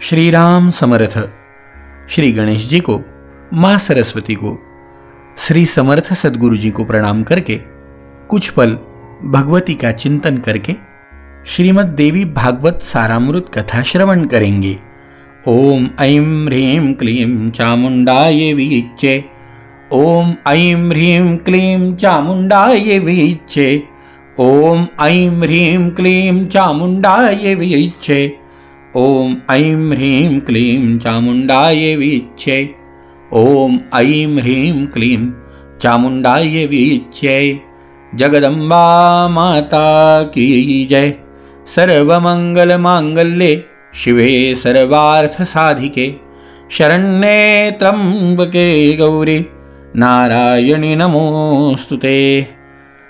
श्री राम समर्थ। श्री गणेश जी को, माँ सरस्वती को, श्री समर्थ सद्गुरु जी को प्रणाम करके कुछ पल भगवती का चिंतन करके श्रीमद् देवी भागवत सारामृत कथा श्रवण करेंगे। ओम ऐं ह्रीं क्लीं चामुंडाय वीच्चे। ओम ऐं ह्रीं क्लीं चामुंडाय वीच्चे। ओम ऐं ह्रीं क्लीं चामुंडाय वीच्चे। ओम ऐं ह्रीं क्लीं चामुंडाय वीच्चे। ओम ऐं ह्रीं क्लीं चामुंडाय वीच्चे। जगदम्बा माता की जय। सर्वमंगल मांगल्ये शिवे सर्वार्थ साधिके शरण्ये त्र्यंबके गौरी नारायणी नमोस्तुते।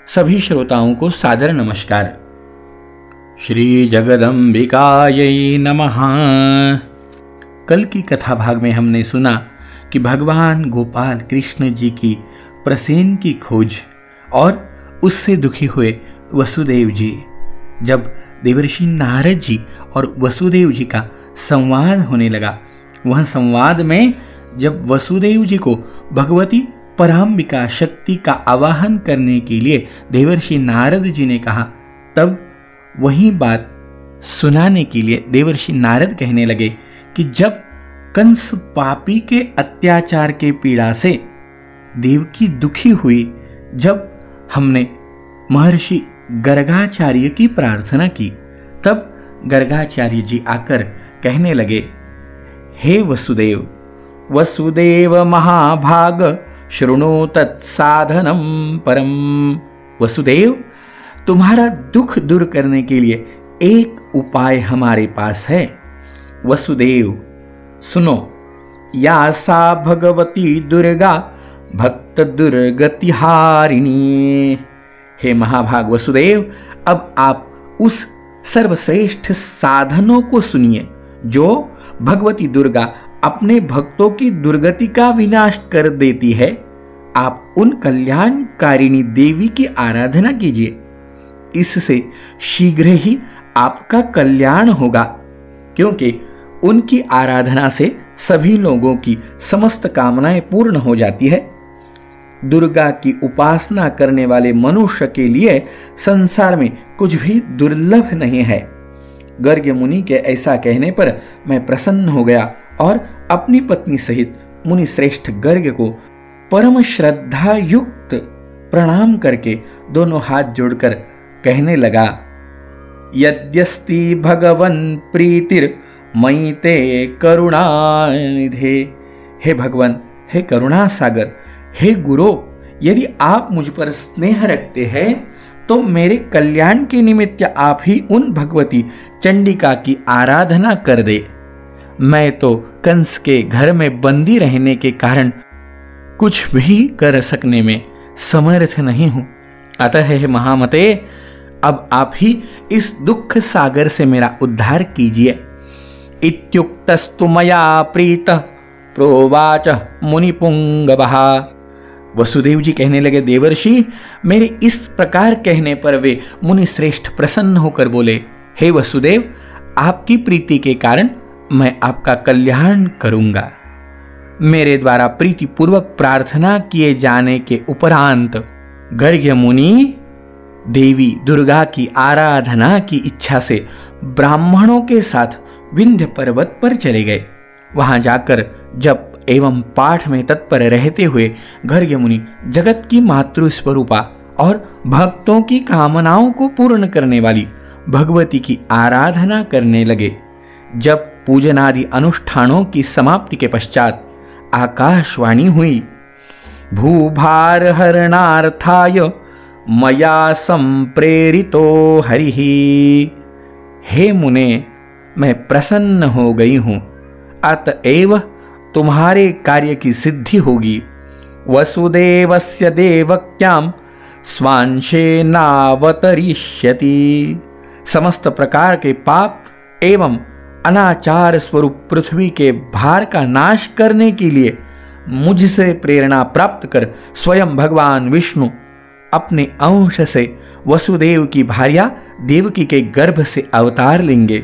सभी श्रोताओं को सादर नमस्कार। श्री जगदम्बिकायै नमः। कल की कथा भाग में हमने सुना कि भगवान गोपाल कृष्ण जी की प्रसेन की खोज और उससे दुखी हुए वसुदेव जी। जब देवर्षि नारद जी और वसुदेव जी का संवाद होने लगा, वह संवाद में जब वसुदेव जी को भगवती पराम्बिका शक्ति का आवाहन करने के लिए देवर्षि नारद जी ने कहा, तब वही बात सुनाने के लिए देवर्षि नारद कहने लगे कि जब कंस पापी के अत्याचार के पीड़ा से देवकी दुखी हुई, जब हमने महर्षि गर्गाचार्य की प्रार्थना की, तब गर्गाचार्य जी आकर कहने लगे, हे वसुदेव, वसुदेव महाभाग शृणु तत्साधनम परम। वसुदेव, तुम्हारा दुख दूर करने के लिए एक उपाय हमारे पास है। वसुदेव सुनो, या सा भगवती दुर्गा भक्त दुर्गति हारिणी। हे महाभाग वसुदेव, अब आप उस सर्वश्रेष्ठ साधनों को सुनिए जो भगवती दुर्गा अपने भक्तों की दुर्गति का विनाश कर देती है। आप उन कल्याणकारिणी देवी की आराधना कीजिए, इससे शीघ्र ही आपका कल्याण होगा, क्योंकि उनकी आराधना से सभी लोगों की समस्त कामनाएं पूर्ण हो जाती है। दुर्गा की उपासना करने वाले मनुष्य के लिए संसार में कुछ भी दुर्लभ नहीं है। गर्ग मुनि के ऐसा कहने पर मैं प्रसन्न हो गया और अपनी पत्नी सहित मुनि श्रेष्ठ गर्ग को परम श्रद्धा युक्त प्रणाम करके दोनों हाथ जोड़कर कहने लगा, यद्यस्ति भगवन् प्रीतिर मयि ते करुणानिधे। हे भगवान, हे करुणा सागर, हे गुरु, यदि आप मुझ पर स्नेह रखते हैं तो मेरे कल्याण के निमित्त आप ही उन भगवती चंडिका की आराधना कर दे। मैं तो कंस के घर में बंदी रहने के कारण कुछ भी कर सकने में समर्थ नहीं हूं। अतः हे महामते, अब आप ही इस दुख सागर से मेरा उद्धार कीजिए। इत्युक्तस्तु मया प्रीत प्रोवाच मुनिपुंगवः। वसुदेव जी कहने लगे, देवर्षि, मेरे इस प्रकार कहने पर वे मुनि श्रेष्ठ प्रसन्न होकर बोले, हे वसुदेव, आपकी प्रीति के कारण मैं आपका कल्याण करूंगा। मेरे द्वारा प्रीति पूर्वक प्रार्थना किए जाने के उपरांत गर्ग मुनि देवी दुर्गा की आराधना की इच्छा से ब्राह्मणों के साथ विंध्य पर्वत पर चले गए। वहां जाकर जप एवं पाठ में तत्पर रहते हुए गर्ग मुनि जगत की मातृ स्वरूपा और भक्तों की कामनाओं को पूर्ण करने वाली भगवती की आराधना करने लगे। जब पूजन आदि अनुष्ठानों की समाप्ति के पश्चात आकाशवाणी हुई, भूभार हरणार्थाय मया संप्रेरितो हरिः। हे मुने, मैं प्रसन्न हो गई हूं, अतएव तुम्हारे कार्य की सिद्धि होगी। वसुदेवस्य देवक्यां स्वांशेनावतरिष्यति। समस्त प्रकार के पाप एवं अनाचार स्वरूप पृथ्वी के भार का नाश करने के लिए मुझसे प्रेरणा प्राप्त कर स्वयं भगवान विष्णु अपने अंश से वसुदेव की भार्या देवकी के गर्भ से अवतार लेंगे।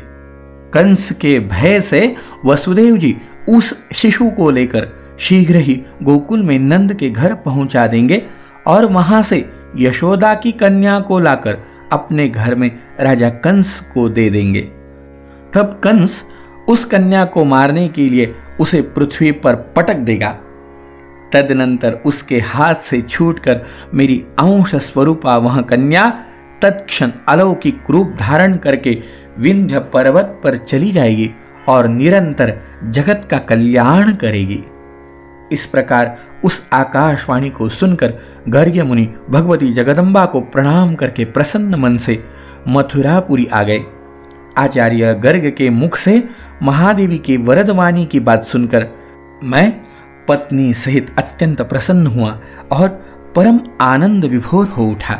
कंस के भय से वसुदेव जी उस शिशु को लेकर शीघ्र ही गोकुल में नंद के घर पहुंचा देंगे और वहां से यशोदा की कन्या को लाकर अपने घर में राजा कंस को दे देंगे। तब कंस उस कन्या को मारने के लिए उसे पृथ्वी पर पटक देगा। तदनंतर उसके हाथ से छूटकर मेरी अंश स्वरूपा वह कन्या तत्क्षण अलौकिक रूप धारण करके विंध्य पर्वत पर चली जाएगी और निरंतर जगत का कल्याण करेगी। इस प्रकार उस आकाशवाणी को सुनकर गर्ग्य मुनि भगवती जगदम्बा को प्रणाम करके प्रसन्न मन से मथुरापुरी आ गए। आचार्य गर्ग के मुख से महादेवी की वरदवाणी की बात सुनकर मैं पत्नी सहित अत्यंत प्रसन्न हुआ और परम आनंद विभोर हो उठा।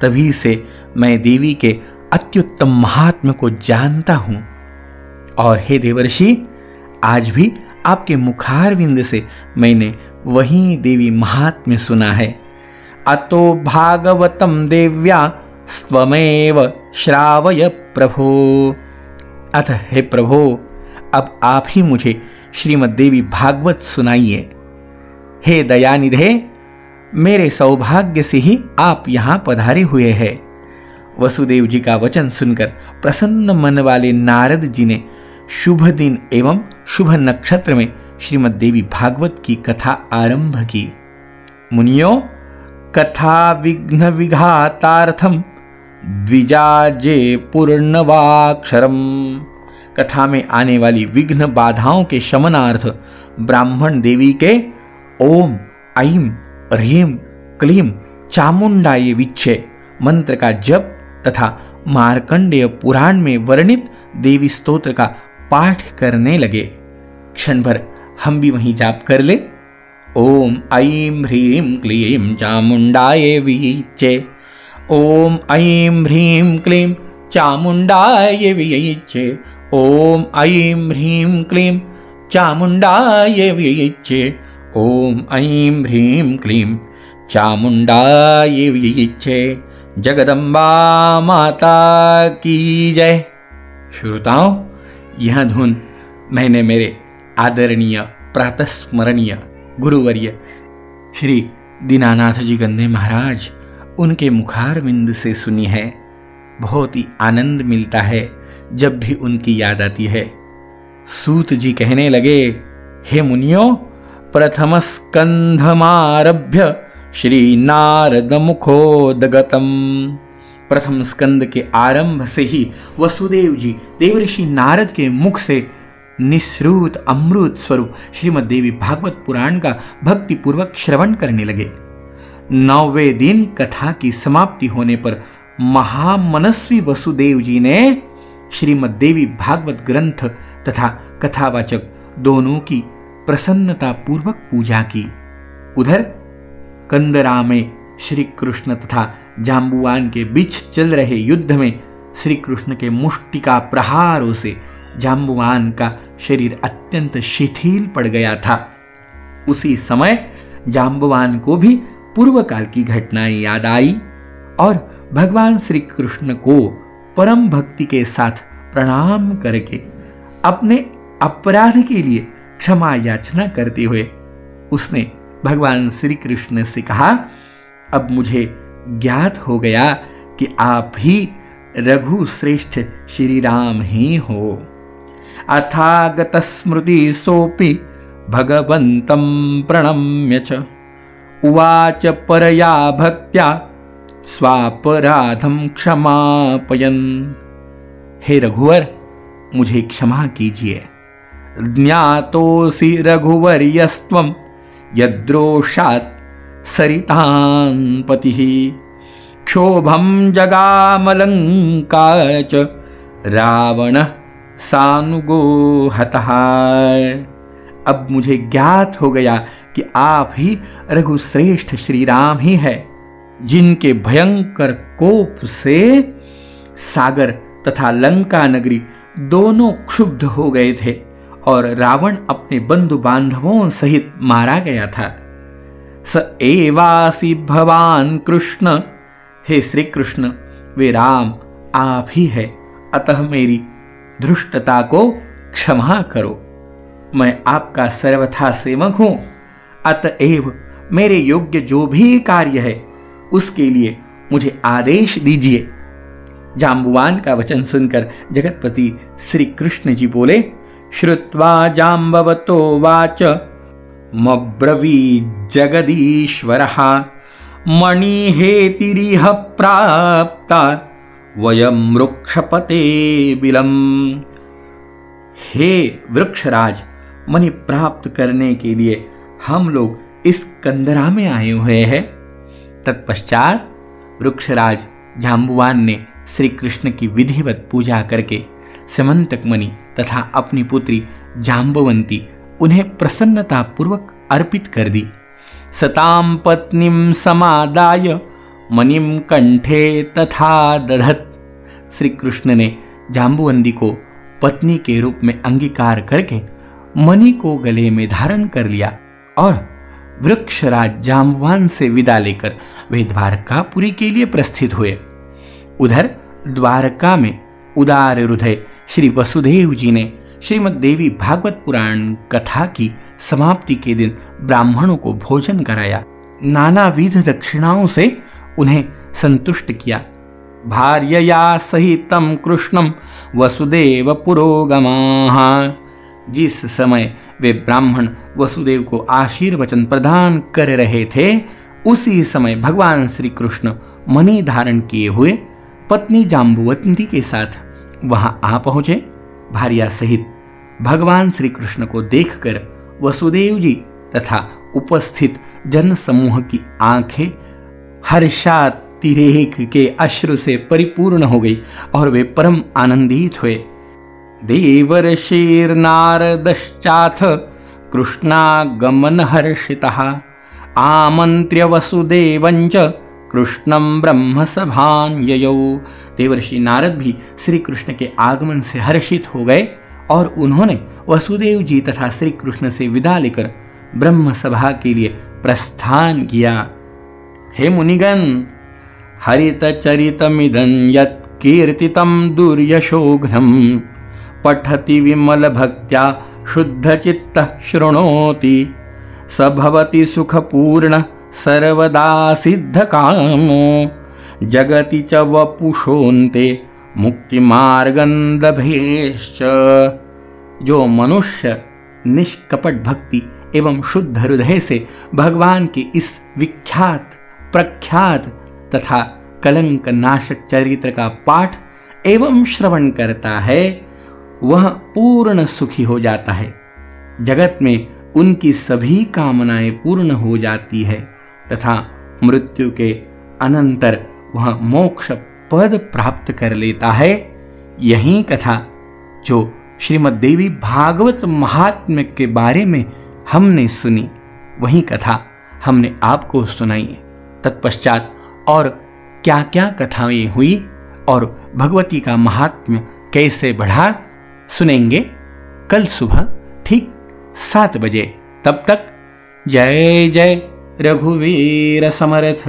तभी से मैं देवी के अत्युत्तम महात्म्य को जानता हूं और हे देवर्षि, आज भी आपके मुखारविंद से मैंने वही देवी महात्म्य सुना है। अतो भागवतम देव्या स्वमेव श्रावय प्रभो। अतः हे प्रभो, अब आप ही मुझे श्रीमद् देवी भागवत सुनाइए। हे दयानिधे, मेरे सौभाग्य से ही आप यहां पधारे हुए हैं। वसुदेव जी का वचन सुनकर प्रसन्न मन वाले नारद जी ने शुभ दिन एवं शुभ नक्षत्र में श्रीमद् देवी भागवत की कथा आरंभ की। मुनियों, कथा विघ्न विघातार्थम द्विजाजे पूर्णवाक्षरम। कथा में आने वाली विघ्न बाधाओं के शमनार्थ ब्राह्मण देवी के ओम ऐं ह्रीं क्लीं चामुंडाय विच्चे मंत्र का जप तथा मार्कंडेय पुराण में वर्णित देवी स्तोत्र का पाठ करने लगे। क्षण भर हम भी वहीं जाप कर ले। ओम ऐं ह्रीं क्लीं चामुंडाय विच्चे, ओम ऐं ह्रीं क्लीं चामुंडाय विच्चे, ओम ऐं ह्रीं क्लीं चामुंडाय विच्चे, ओम ऐं ह्रीं क्लीं चामुंडाय विच्चे। जगदम्बा माता की जय। श्रोताओं, यह धुन मैंने मेरे आदरणीय प्रातस्मरणीय गुरुवर्य श्री दीनानाथ जी गंधे महाराज उनके मुखारविंद से सुनी है। बहुत ही आनंद मिलता है जब भी उनकी याद आती है। सूत जी कहने लगे, हे मुनियों, प्रथम स्कंधमारभ्य श्री नारद मुखोदगतम। प्रथम स्कंद के आरंभ से ही वसुदेव जी देवऋषि नारद के मुख से निःसृत अमृत स्वरूप श्रीमद् देवी भागवत पुराण का भक्ति पूर्वक श्रवण करने लगे। 9वें दिन कथा की समाप्ति होने पर महामनस्वी वसुदेव जी ने श्रीमद् देवी भागवत ग्रंथ तथा कथावाचक दोनों की प्रसन्नता पूर्वक पूजा की। उधर कंदरा में श्री कृष्ण तथा जाम्बुवान के बीच चल रहे युद्ध में श्री कृष्ण के मुष्टिका प्रहारों से जाम्बुवान का शरीर अत्यंत शिथिल पड़ गया था। उसी समय जाम्बुवान को भी पूर्व काल की घटनाएं याद आई और भगवान श्री कृष्ण को परम भक्ति के साथ प्रणाम करके अपने अपराध के लिए क्षमा याचना करते हुए उसने भगवान श्री कृष्ण से कहा, अब मुझे ज्ञात हो गया कि आप ही रघु श्रेष्ठ श्री राम ही हो। अथागत स्मृति सोपि भगवन्तं प्रणम्य च उवाच परया भक्त्या स्वापराधम क्षमापयन्। हे रघुवर, मुझे क्षमा कीजिए। ज्ञातोऽसि रघुवर्यस्त्वं यद्रोषात् सरितान् पतिः क्षोभं जगामलङ्का च रावणः सानुगो हतः। अब मुझे ज्ञात हो गया कि आप ही रघुश्रेष्ठ श्री राम ही है, जिनके भयंकर कोप से सागर तथा लंका नगरी दोनों क्षुब्ध हो गए थे और रावण अपने बंधु बांधवों सहित मारा गया था। स एवासि भवान कृष्ण, हे श्री कृष्ण, वे राम आप ही है। अतः मेरी धृष्टता को क्षमा करो। मैं आपका सर्वथा सेवक हूं, अतएव मेरे योग्य जो भी कार्य है उसके लिए मुझे आदेश दीजिए। जाम्बुवान का वचन सुनकर जगतपति श्री कृष्ण जी बोले, श्रुत्वा जाम्बवतो वाच मब्रवीत् जगदीश्वरः मणिहेतिरिह प्राप्ता वयं वृक्षपते बिलम। हे वृक्षराज, मणि प्राप्त करने के लिए हम लोग इस कंदरा में आए हुए हैं। तत्पश्चात वृक्षराज जाम्बुवान ने श्री कृष्ण की विधिवत पूजा करके समंतक मणि तथा अपनी पुत्री जाम्बवंती उन्हें प्रसन्नता पूर्वक अर्पित कर दी। सताम पत्नीम समादाय मणिम कंठे तथा दधत। श्री कृष्ण ने जाम्बुवंती को पत्नी के रूप में अंगीकार करके मणि को गले में धारण कर लिया और वृक्षराज जाम्बवान से विदा लेकर वे द्वारकापुरी के लिए प्रस्थित हुए। उधर द्वारका में उदार हृदय श्री वसुदेव जी ने श्रीमद् देवी भागवत पुराण कथा की समाप्ति के दिन ब्राह्मणों को भोजन कराया, नानाविध दक्षिणाओं से उन्हें संतुष्ट किया। भार्यया सहितं कृष्णं वसुदेव पुरोगमाः। जिस समय वे ब्राह्मण वसुदेव को आशीर्वचन प्रदान कर रहे थे, उसी समय भगवान श्री कृष्ण मणि धारण किए हुए पत्नी जाम्बुवंती के साथ वहां आ पहुंचे। भार्या सहित भगवान श्री कृष्ण को देखकर वसुदेव जी तथा उपस्थित जन समूह की आंखें हर्षातिरेक के अश्रु से परिपूर्ण हो गई और वे परम आनंदित हुए। देवर्षिर्नारदश्चाथ कृष्णागमन हर्षितः आमन्त्र्य वसुदेवञ्च कृष्णं ब्रह्म सभां ययौ। देवर्षि नारद भी श्री कृष्ण के आगमन से हर्षित हो गए और उन्होंने वसुदेव जी तथा श्री कृष्ण से विदा लेकर ब्रह्म सभा के लिए प्रस्थान किया। हे मुनिगण, हरित चरितमिदं यत् कीर्तितं दुर्यशोघ्नम् पठति विमल भक्त्या शुद्ध चित्तः शृणोति स भवति सुखपूर्ण सर्वदा सिद्ध कामो जगति च वपुषोन्ते मुक्ति मार्गं लभेश्च। जो मनुष्य निष्कपट भक्ति एवं शुद्ध हृदय से भगवान के इस विख्यात प्रख्यात तथा कलंक नाशक चरित्र का पाठ एवं श्रवण करता है, वह पूर्ण सुखी हो जाता है। जगत में उनकी सभी कामनाएं पूर्ण हो जाती है तथा मृत्यु के अनंतर वह मोक्ष पद प्राप्त कर लेता है। यही कथा जो श्रीमद् देवी भागवत महात्म्य के बारे में हमने सुनी, वही कथा हमने आपको सुनाई। तत्पश्चात और क्या क्या कथाएं हुई और भगवती का महात्म्य कैसे बढ़ा, सुनेंगे कल सुबह ठीक 7 बजे। तब तक जय जय रघुवीर समर्थ।